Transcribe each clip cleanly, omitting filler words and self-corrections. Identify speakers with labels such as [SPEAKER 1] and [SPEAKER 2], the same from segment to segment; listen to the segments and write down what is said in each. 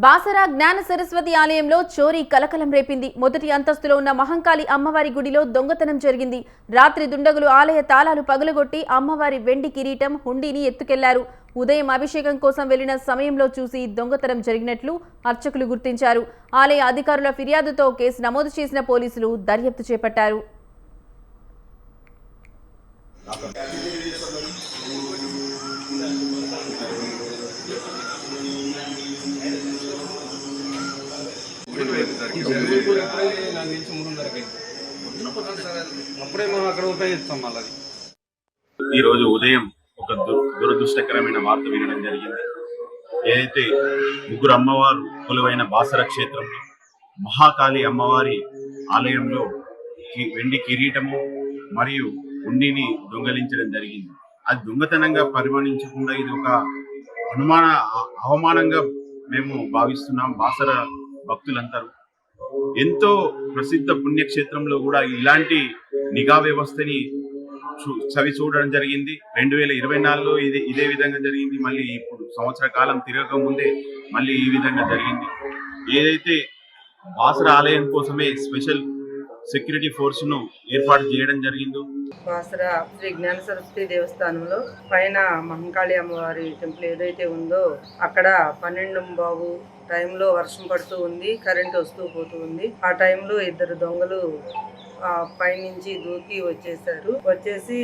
[SPEAKER 1] బాసర జ్ఞాన సరస్వతి ఆలయంలో చోరీ కలకలం రేపింది. మొదటి అంతస్తులో ఉన్న మహంకాళి అమ్మవారి గుడిలో దొంగతనం జరిగింది. రాత్రి దుండగులు ఆలయ తాళాలు పగులగొట్టి అమ్మవారి వెండి కిరీటం, హుండీని ఎత్తుకెళ్లారు. ఉదయం అభిషేకం కోసం వెళ్లిన సమయంలో చూసి దొంగతనం జరిగినట్లు అర్చకులు గుర్తించారు. ఆలయ అధికారుల ఫిర్యాదుతో కేసు నమోదు చేసిన పోలీసులు దర్యాప్తు చేపట్టారు.
[SPEAKER 2] ఈ రోజు ఉదయం ఒక దురదృష్టకరమైన వార్త వినడం జరిగింది. ఏదైతే ముగ్గురు అమ్మవారు కొలువైన బాసర క్షేత్రంలో మహాకాళి అమ్మవారి ఆలయంలో వెండి కిరీటము మరియు ఉండిని దొంగలించడం జరిగింది. అది దొంగతనంగా పరిగణించకుండా ఇది ఒక అవమానంగా మేము భావిస్తున్నాం. బాసర భక్తులంతా ఎంతో ప్రసిద్ధ పుణ్యక్షేత్రంలో కూడా ఇలాంటి నిఘా వ్యవస్థని చవి చూడడం జరిగింది. 2024లో ఇదే విధంగా జరిగింది. మళ్ళీ ఇప్పుడు సంవత్సర కాలం తిరగక ముందే మళ్ళీ ఈ విధంగా జరిగింది. ఏదైతే బాసర ఆలయం కోసమే స్పెషల్ సెక్యూరిటీ ఫోర్స్ ను ఏర్పాటు చేయడం జరిగిందో,
[SPEAKER 3] బాసర శ్రీ జ్ఞాన సరస్వతి దేవస్థానంలో పైన మహంకాళి అమ్మవారి టెంపుల్ ఏదైతే ఉందో అక్కడ 12 టైంలో వర్షం పడుతూ ఉంది, కరెంట్ వస్తూ పోతూ ఉంది. ఆ టైంలో ఇద్దరు దొంగలు పైనుంచి దూకి వచ్చేసి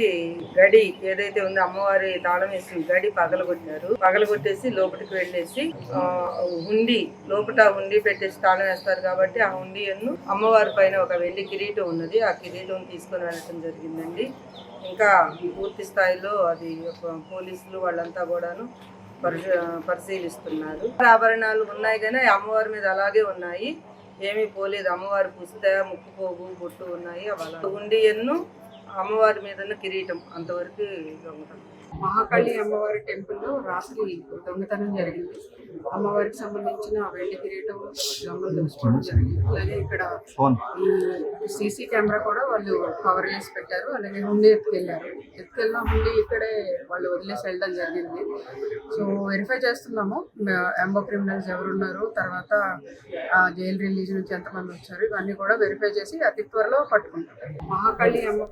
[SPEAKER 3] గడి ఏదైతే ఉందో అమ్మవారి తాళం వేసిన గడి పగలగొట్టేసి లోపలికి వెళ్ళేసి హుండీ పెట్టేసి తాళం వేస్తారు కాబట్టి ఆ హుండీను అమ్మవారి పైన ఒక వెండి కిరీటం ఉన్నది, ఆ కిరీటం తీసుకొని వెళ్ళటం జరిగిందండి. ఇంకా పూర్తి స్థాయిలో అది పోలీసులు వాళ్ళంతా కూడాను పరిశీలిస్తున్నారు. ఆభరణాలు ఉన్నాయి కానీ అమ్మవారి మీద అలాగే ఉన్నాయి, ఏమీ పోలేదు. అమ్మవారి పుస్తక, ముక్కుపోగు, బొట్టు ఉన్నాయి. అవి ఉండి అమ్మవారి మీద కిరీటం అంతవరకు దొంగతనం.
[SPEAKER 4] మహాకాళి అమ్మవారి టెంపుల్లో రాత్రి దొంగతనం జరిగింది. అమ్మవారికి సంబంధించిన వెండి కిరీటం దొంగలు దోచుకోవడం జరిగింది. అలాగే ఇక్కడ ఈ సీసీ కెమెరా కూడా వాళ్ళు కవర్ చేసి పెట్టారు. అలాగే హుండీ ఎత్తుకెళ్ళిన హుండీ ఇక్కడే వాళ్ళు వదిలేసి వెళ్ళడం జరిగింది. సో వెరిఫై చేస్తున్నాము ఎంబో క్రిమినల్స్ ఎవరున్నారు, తర్వాత జైలు రిలీజ్ నుంచి ఎంతమంది వచ్చారు, ఇవన్నీ కూడా వెరిఫై చేసి అతి త్వరలో పట్టుకుంటారు. మహాకాళి అమ్మ